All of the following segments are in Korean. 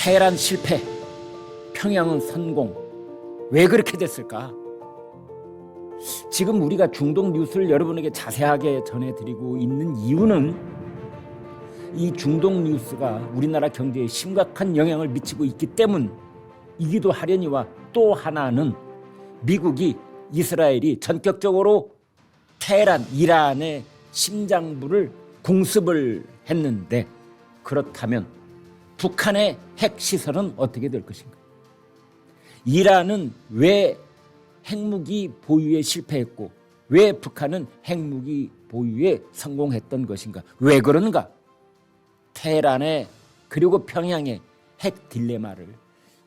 테헤란 실패, 평양은 성공. 왜 그렇게 됐을까? 지금 우리가 중동 뉴스를 여러분에게 자세하게 전해드리고 있는 이유는 이 중동 뉴스가 우리나라 경제에 심각한 영향을 미치고 있기 때문이기도 하려니와, 또 하나는 미국이 이스라엘이 전격적으로 테헤란, 이란의 심장부를 공습을 했는데, 그렇다면 북한의 핵시설은 어떻게 될 것인가? 이란은 왜 핵무기 보유에 실패했고 왜 북한은 핵무기 보유에 성공했던 것인가? 왜 그런가? 테헤란의 그리고 평양의 핵 딜레마를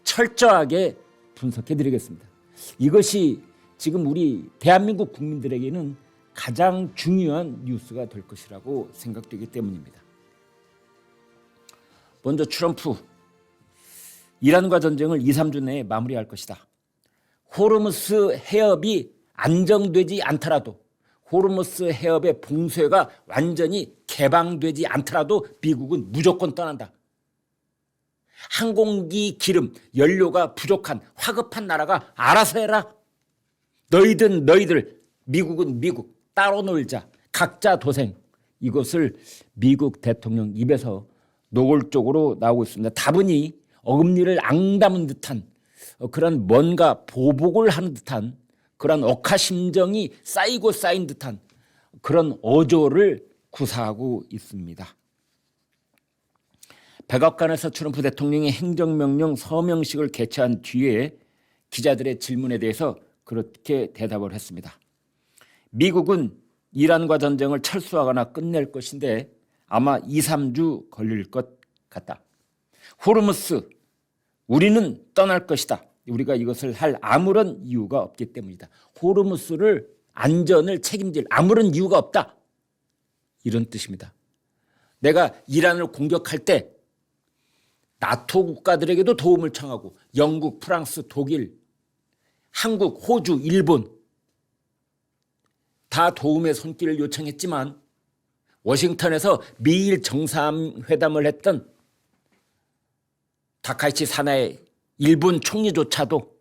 철저하게 분석해 드리겠습니다. 이것이 지금 우리 대한민국 국민들에게는 가장 중요한 뉴스가 될 것이라고 생각되기 때문입니다. 먼저 트럼프, 이란과 전쟁을 2, 3주 내에 마무리할 것이다. 호르무스 해협이 안정되지 않더라도, 호르무스 해협의 봉쇄가 완전히 개방되지 않더라도 미국은 무조건 떠난다. 항공기 기름, 연료가 부족한 화급한 나라가 알아서 해라. 너희들, 미국은 미국, 따로 놀자, 각자 도생. 이것을 미국 대통령 입에서 노골적으로 나오고 있습니다. 다분히 어금니를 앙담은 듯한 그런 뭔가 보복을 하는 듯한 그런 억하심정이 쌓이고 쌓인 듯한 그런 어조를 구사하고 있습니다. 백악관에서 트럼프 대통령이 행정명령 서명식을 개최한 뒤에 기자들의 질문에 대해서 그렇게 대답을 했습니다. 미국은 이란과 전쟁을 철수하거나 끝낼 것인데 아마 2, 3주 걸릴 것 같다. 호르무스, 우리는 떠날 것이다. 우리가 이것을 할 아무런 이유가 없기 때문이다. 호르무스를 안전을 책임질 아무런 이유가 없다. 이런 뜻입니다. 내가 이란을 공격할 때 나토 국가들에게도 도움을 청하고 영국, 프랑스, 독일, 한국, 호주, 일본 다 도움의 손길을 요청했지만 워싱턴에서 미일 정상회담을 했던 다카이치 사나이 일본 총리조차도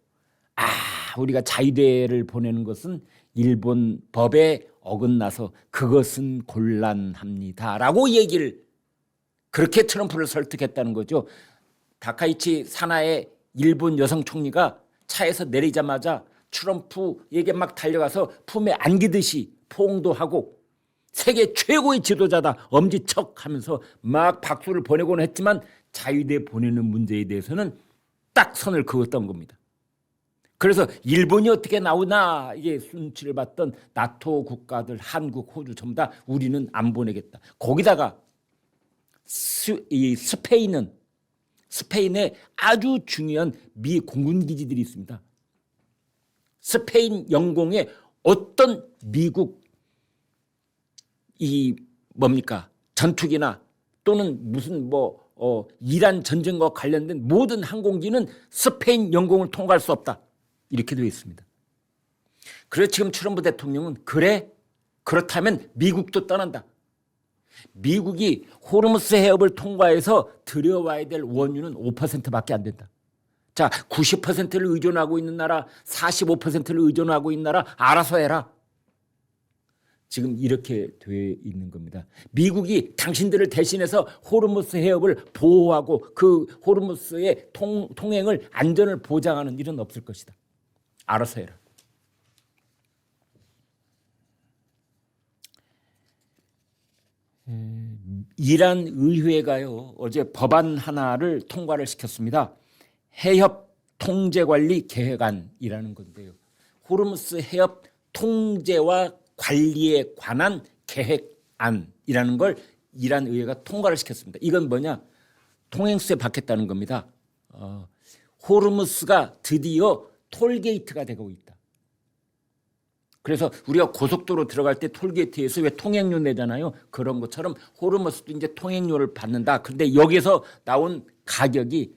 우리가 자위대를 보내는 것은 일본 법에 어긋나서 그것은 곤란합니다라고 얘기를, 그렇게 트럼프를 설득했다는 거죠. 다카이치 사나이 일본 여성 총리가 차에서 내리자마자 트럼프에게 막 달려가서 품에 안기듯이 포옹도 하고 세계 최고의 지도자다 엄지척하면서 막 박수를 보내곤 했지만 자위대 보내는 문제에 대해서는 딱 선을 그었던 겁니다. 그래서 일본이 어떻게 나오나 이게 눈치를 봤던 나토 국가들, 한국, 호주 전부 다 우리는 안 보내겠다. 거기다가 스페인에 아주 중요한 미 공군 기지들이 있습니다. 스페인 영공에 어떤 미국 전투기나 또는 무슨 이란 전쟁과 관련된 모든 항공기는 스페인 영공을 통과할 수 없다. 이렇게 되어 있습니다. 그래서 지금 트럼프 대통령은 그렇다면 미국도 떠난다. 미국이 호르무스 해협을 통과해서 들여와야 될 원유는 5%밖에 안 된다. 자, 90%를 의존하고 있는 나라, 45%를 의존하고 있는 나라 알아서 해라. 지금 이렇게 돼 있는 겁니다. 미국이 당신들을 대신해서 호르무스 해협을 보호하고 그 호르무스의 통행을 안전을 보장하는 일은 없을 것이다. 알아서 해라. 이란 의회가요 어제 법안 하나를 통과를 시켰습니다. 해협 통제관리 계획안이라는 건데요. 호르무스 해협 통제와 관리에 관한 계획안이라는 걸 이란 의회가 통과를 시켰습니다. 이건 뭐냐? 통행세 받겠다는 겁니다. 호르무스가 드디어 톨게이트가 되고 있다. 그래서 우리가 고속도로 들어갈 때 톨게이트에서 왜 통행료 내잖아요. 그런 것처럼 호르무스도 이제 통행료를 받는다. 그런데 여기서 나온 가격이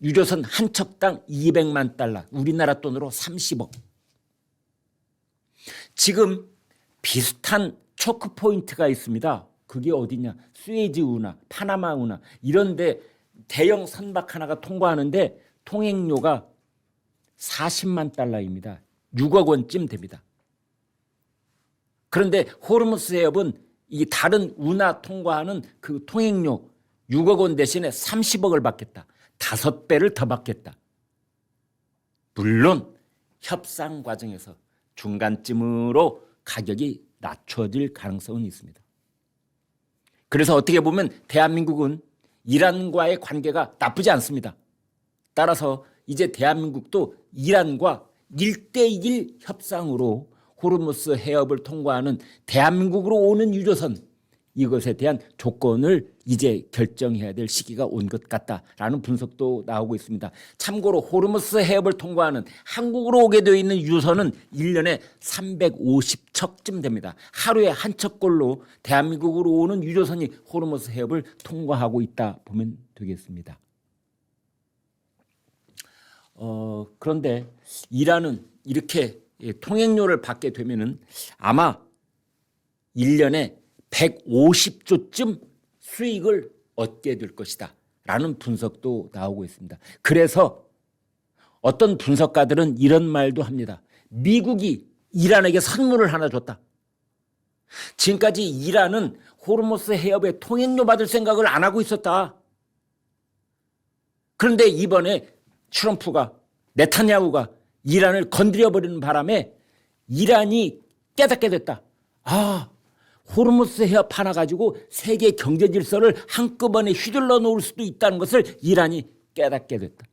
유조선 한 척당 200만 달러, 우리나라 돈으로 30억. 지금 비슷한 초크 포인트가 있습니다. 그게 어디냐? 수에즈 운하, 파나마 운하 이런데 대형 선박 하나가 통과하는데 통행료가 40만 달러입니다. 6억 원쯤 됩니다. 그런데 호르무스 해협은 이 다른 운하 통과하는 그 통행료 6억 원 대신에 30억을 받겠다. 5배를 더 받겠다. 물론 협상 과정에서 중간쯤으로 가격이 낮춰질 가능성은 있습니다. 그래서 어떻게 보면 대한민국은 이란과의 관계가 나쁘지 않습니다. 따라서 이제 대한민국도 이란과 1대1 협상으로 호르무스 해협을 통과하는 대한민국으로 오는 유조선 이것에 대한 조건을 이제 결정해야 될 시기가 온 것 같다라는 분석도 나오고 있습니다. 참고로 호르무스 해협을 통과하는 한국으로 오게 되어 있는 유조선은 1년에 350척쯤 됩니다. 하루에 한 척꼴로 대한민국으로 오는 유조선이 호르무스 해협을 통과하고 있다 보면 되겠습니다. 그런데 이란은 이렇게 통행료를 받게 되면은 아마 1년에 150조쯤 수익을 얻게 될 것이다 라는 분석도 나오고 있습니다. 그래서 어떤 분석가들은 이런 말도 합니다. 미국이 이란에게 선물을 하나 줬다. 지금까지 이란은 호르무스 해협에 통행료 받을 생각을 안 하고 있었다. 그런데 이번에 트럼프가 네타냐후가 이란을 건드려버리는 바람에 이란이 깨닫게 됐다. 호르무스 해협 하나 가지고 세계 경제 질서를 한꺼번에 휘둘러 놓을 수도 있다는 것을 이란이 깨닫게 됐다.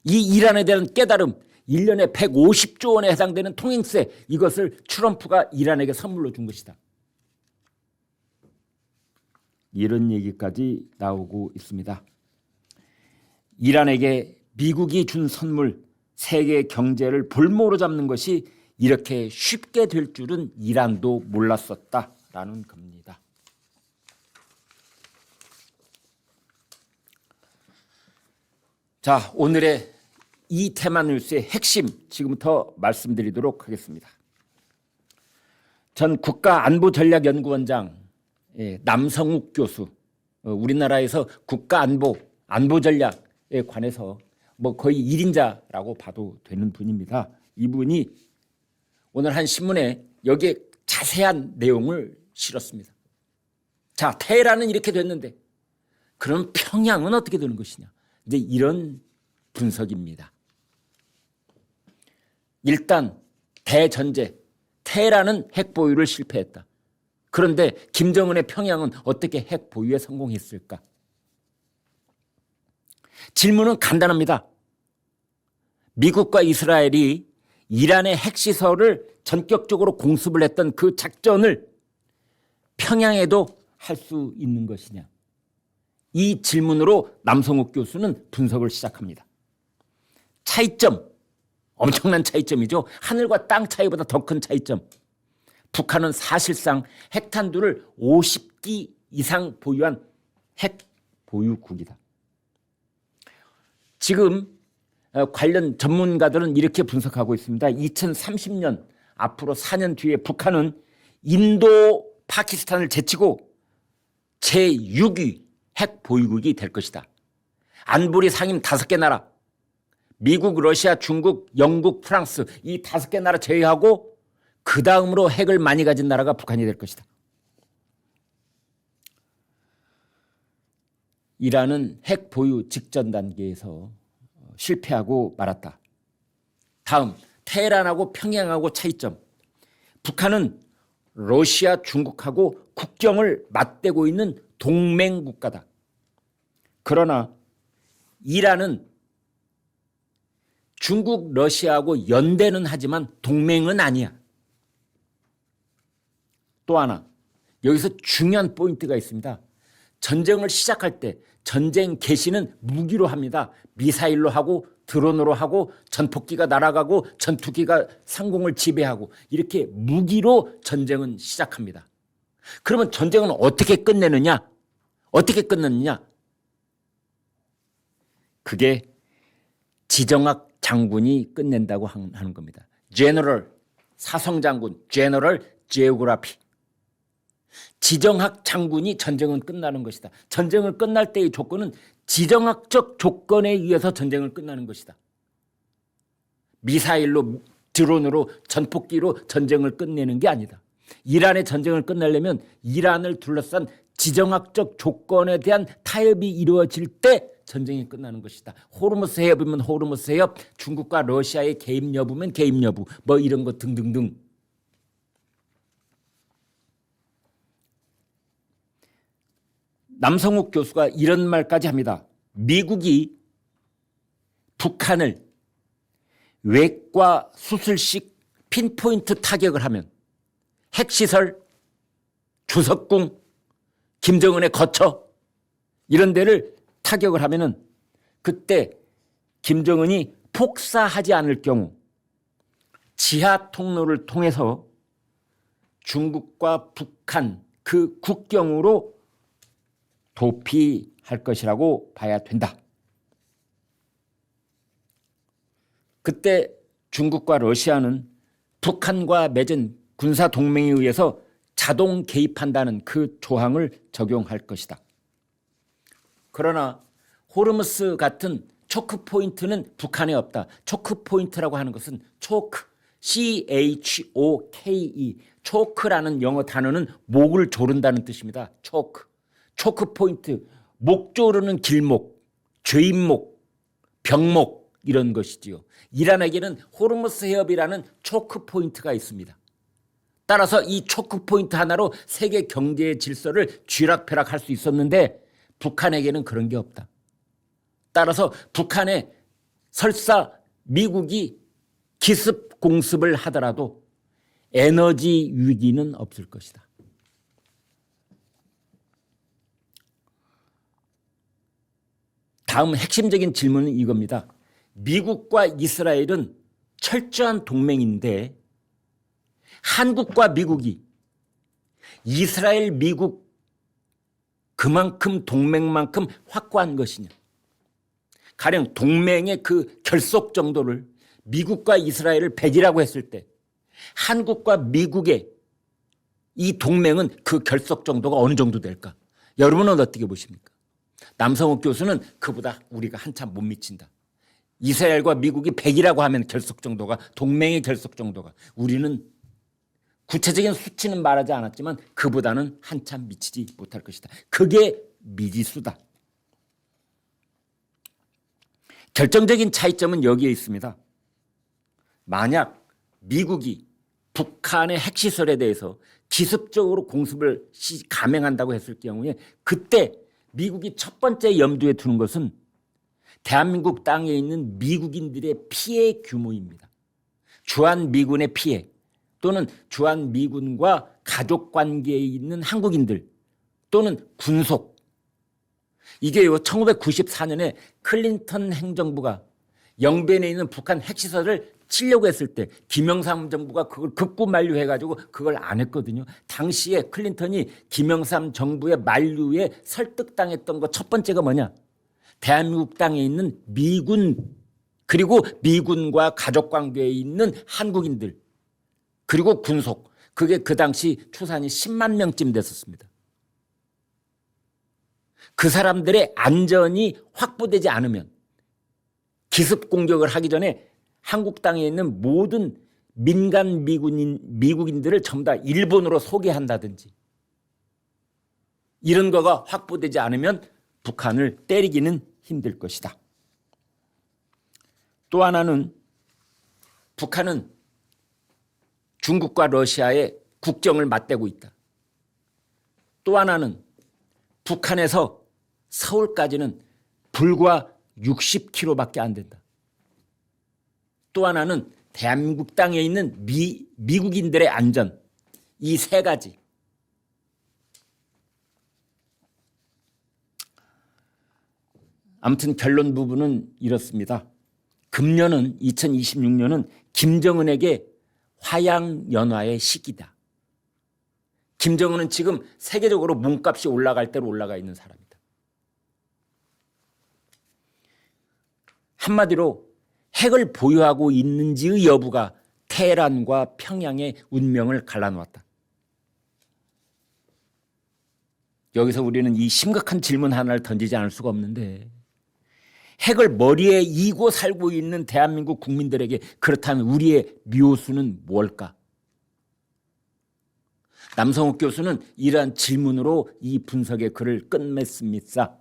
이 이란에 대한 깨달음, 1년에 150조 원에 해당되는 통행세, 이것을 트럼프가 이란에게 선물로 준 것이다. 이런 얘기까지 나오고 있습니다. 이란에게 미국이 준 선물, 세계 경제를 볼모로 잡는 것이 이렇게 쉽게 될 줄은 이란도 몰랐었다라는 겁니다. 자, 오늘의 이 테마 뉴스의 핵심 지금부터 말씀드리도록 하겠습니다. 전 국가안보전략연구원장 남성욱 교수, 우리나라에서 안보 전략에 관해서 거의 1인자라고 봐도 되는 분입니다. 이분이 오늘 한 신문에 여기에 자세한 내용을 실었습니다. 자, 테헤란은 이렇게 됐는데 그럼 평양은 어떻게 되는 것이냐. 이제 이런 분석입니다. 일단 대전제, 테헤란은 핵 보유를 실패했다. 그런데 김정은의 평양은 어떻게 핵 보유에 성공했을까? 질문은 간단합니다. 미국과 이스라엘이 이란의 핵시설을 전격적으로 공습을 했던 그 작전을 평양에도 할 수 있는 것이냐. 이 질문으로 남성욱 교수는 분석을 시작합니다. 차이점, 엄청난 차이점이죠. 하늘과 땅 차이보다 더 큰 차이점. 북한은 사실상 핵탄두를 50기 이상 보유한 핵 보유국이다. 지금 관련 전문가들은 이렇게 분석하고 있습니다. 2030년 앞으로 4년 뒤에 북한은 인도, 파키스탄을 제치고 제6위 핵 보유국이 될 것이다. 안보리 상임 5개 나라, 미국, 러시아, 중국, 영국, 프랑스 이 5개 나라 제외하고 그 다음으로 핵을 많이 가진 나라가 북한이 될 것이다. 이란은 핵 보유 직전 단계에서 실패하고 말았다. 다음, 테헤란하고 평양하고 차이점. 북한은 러시아, 중국하고 국경을 맞대고 있는 동맹 국가다. 그러나 이란은 중국, 러시아하고 연대는 하지만 동맹은 아니야. 또 하나, 여기서 중요한 포인트가 있습니다. 전쟁을 시작할 때 전쟁 개시는 무기로 합니다. 미사일로 하고 드론으로 하고 전폭기가 날아가고 전투기가 상공을 지배하고 이렇게 무기로 전쟁은 시작합니다. 그러면 전쟁은 어떻게 끝내느냐? 어떻게 끝내느냐? 그게 지정학 장군이 끝낸다고 하는 겁니다. 제너럴, 사성장군, 제너럴 지오그라피. 지정학 장군이 전쟁은 끝나는 것이다. 전쟁을 끝날 때의 조건은 지정학적 조건에 의해서 전쟁을 끝나는 것이다. 미사일로, 드론으로, 전폭기로 전쟁을 끝내는 게 아니다. 이란의 전쟁을 끝내려면 이란을 둘러싼 지정학적 조건에 대한 타협이 이루어질 때 전쟁이 끝나는 것이다. 호르무스 해협이면 호르무스 해협, 중국과 러시아의 개입 여부면 개입 여부, 뭐 이런 것 등등등. 남성욱 교수가 이런 말까지 합니다. 미국이 북한을 외과 수술식 핀포인트 타격을 하면 핵시설, 주석궁, 김정은의 거처 이런 데를 타격을 하면은 그때 김정은이 폭사하지 않을 경우 지하 통로를 통해서 중국과 북한 그 국경으로 도피할 것이라고 봐야 된다. 그때 중국과 러시아는 북한과 맺은 군사 동맹에 의해서 자동 개입한다는 그 조항을 적용할 것이다. 그러나 호르무스 같은 초크 포인트는 북한에 없다. 초크 포인트라고 하는 것은 초크, CHOKE, 초크라는 영어 단어는 목을 조른다는 뜻입니다. 초크, 초크 포인트, 목 조르는 길목, 죄인목, 병목 이런 것이지요. 이란에게는 호르무스 해협이라는 초크 포인트가 있습니다. 따라서 이 초크 포인트 하나로 세계 경제의 질서를 쥐락펴락할 수 있었는데 북한에게는 그런 게 없다. 따라서 북한에 설사 미국이 기습 공습을 하더라도 에너지 위기는 없을 것이다. 다음 핵심적인 질문은 이겁니다. 미국과 이스라엘은 철저한 동맹인데 한국과 미국이 이스라엘, 미국 그만큼 동맹만큼 확고한 것이냐. 가령 동맹의 그 결속 정도를 미국과 이스라엘을 100이라고 했을 때 한국과 미국의 이 동맹은 그 결속 정도가 어느 정도 될까? 여러분은 어떻게 보십니까? 남성욱 교수는 그보다 우리가 한참 못 미친다. 이스라엘과 미국이 100이라고 하면 결속 정도가, 동맹의 결속 정도가, 우리는 구체적인 수치는 말하지 않았지만 그보다는 한참 미치지 못할 것이다. 그게 미지수다. 결정적인 차이점은 여기에 있습니다. 만약 미국이 북한의 핵시설에 대해서 기습적으로 공습을 감행한다고 했을 경우에 그때 미국이 첫 번째 염두에 두는 것은 대한민국 땅에 있는 미국인들의 피해 규모입니다. 주한미군의 피해 또는 주한미군과 가족관계에 있는 한국인들 또는 군속. 이게요 1994년에 클린턴 행정부가 영변에 있는 북한 핵시설을 치려고 했을 때 김영삼 정부가 그걸 극구 만류해가지고 그걸 안 했거든요. 당시에 클린턴이 김영삼 정부의 만류에 설득당했던 것 첫 번째가 뭐냐? 대한민국 땅에 있는 미군 그리고 미군과 가족관계에 있는 한국인들 그리고 군속. 그게 그 당시 추산이 10만 명쯤 됐었습니다. 그 사람들의 안전이 확보되지 않으면 기습 공격을 하기 전에 한국 땅에 있는 모든 민간 미국인들을 전부 다 일본으로 소개한다든지 이런 거가 확보되지 않으면 북한을 때리기는 힘들 것이다. 또 하나는 북한은 중국과 러시아의 국경을 맞대고 있다. 또 하나는 북한에서 서울까지는 불과 60km밖에 안 된다. 또 하나는 대한민국 땅에 있는 미국인들의 안전. 이 세 가지. 아무튼 결론 부분은 이렇습니다. 금년은 2026년은 김정은에게 화양연화의 시기다. 김정은은 지금 세계적으로 몸값이 올라갈 대로 올라가 있는 사람이다. 한마디로 핵을 보유하고 있는지의 여부가 테헤란과 평양의 운명을 갈라놓았다. 여기서 우리는 이 심각한 질문 하나를 던지지 않을 수가 없는데, 핵을 머리에 이고 살고 있는 대한민국 국민들에게 그렇다면 우리의 묘수는 뭘까? 남성욱 교수는 이러한 질문으로 이 분석의 글을 끝맺습니다.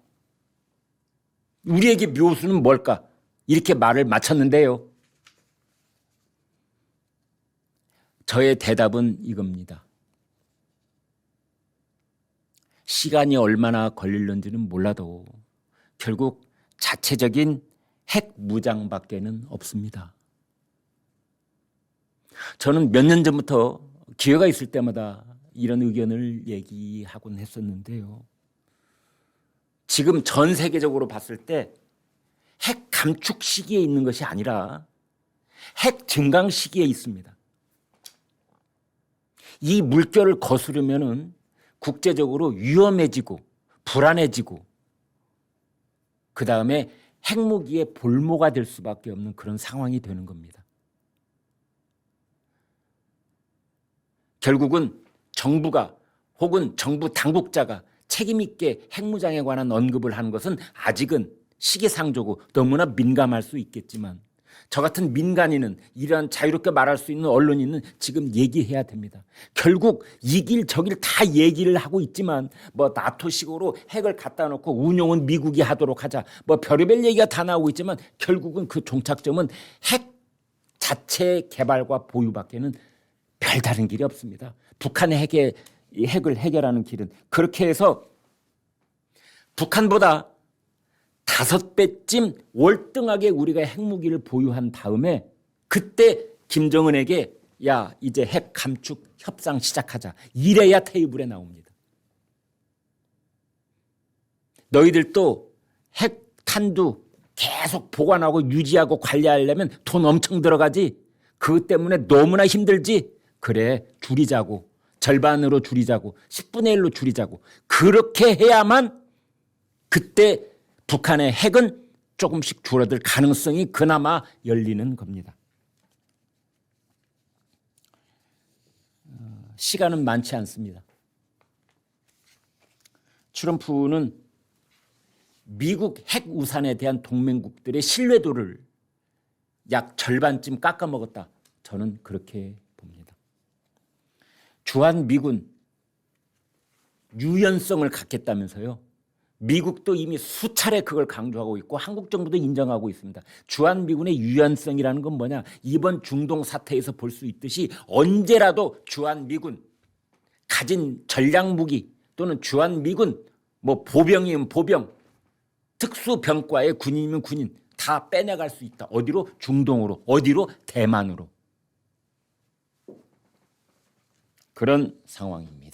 우리에게 묘수는 뭘까? 이렇게 말을 마쳤는데요. 저의 대답은 이겁니다. 시간이 얼마나 걸릴는지는 몰라도 결국 자체적인 핵 무장밖에는 없습니다. 저는 몇 년 전부터 기회가 있을 때마다 이런 의견을 얘기하곤 했었는데요. 지금 전 세계적으로 봤을 때 핵 감축 시기에 있는 것이 아니라 핵 증강 시기에 있습니다. 이 물결을 거스르면은 국제적으로 위험해지고 불안해지고 그 다음에 핵무기의 볼모가 될 수밖에 없는 그런 상황이 되는 겁니다. 결국은 정부가 혹은 정부 당국자가 책임 있게 핵무장에 관한 언급을 하는 것은 아직은 시기상조고 너무나 민감할 수 있겠지만 저 같은 민간인은 이런 자유롭게 말할 수 있는 언론인은 지금 얘기해야 됩니다. 결국 이 길 저 길 다 얘기를 하고 있지만 뭐 나토식으로 핵을 갖다 놓고 운용은 미국이 하도록 하자 뭐 별의별 얘기가 다 나오고 있지만 결국은 그 종착점은 핵 자체 개발과 보유밖에는 별다른 길이 없습니다. 북한의 핵을 해결하는 길은 그렇게 해서 북한보다 5배쯤 월등하게 우리가 핵무기를 보유한 다음에 그때 김정은에게 야 이제 핵 감축 협상 시작하자 이래야 테이블에 나옵니다. 너희들도 핵 탄두 계속 보관하고 유지하고 관리하려면 돈 엄청 들어가지. 그것 때문에 너무나 힘들지. 그래 줄이자고 절반으로 줄이자고 10분의 1로 줄이자고 그렇게 해야만 그때 북한의 핵은 조금씩 줄어들 가능성이 그나마 열리는 겁니다. 시간은 많지 않습니다. 트럼프는 미국 핵 우산에 대한 동맹국들의 신뢰도를 약 절반쯤 깎아먹었다. 저는 그렇게 봅니다. 주한미군 유연성을 갖겠다면서요. 미국도 이미 수차례 그걸 강조하고 있고 한국 정부도 인정하고 있습니다. 주한미군의 유연성이라는 건 뭐냐? 이번 중동 사태에서 볼 수 있듯이 언제라도 주한미군 가진 전략무기 또는 주한미군 뭐 보병이면 보병 특수병과의 군인이면 군인 다 빼내갈 수 있다. 어디로? 중동으로. 어디로? 대만으로. 그런 상황입니다.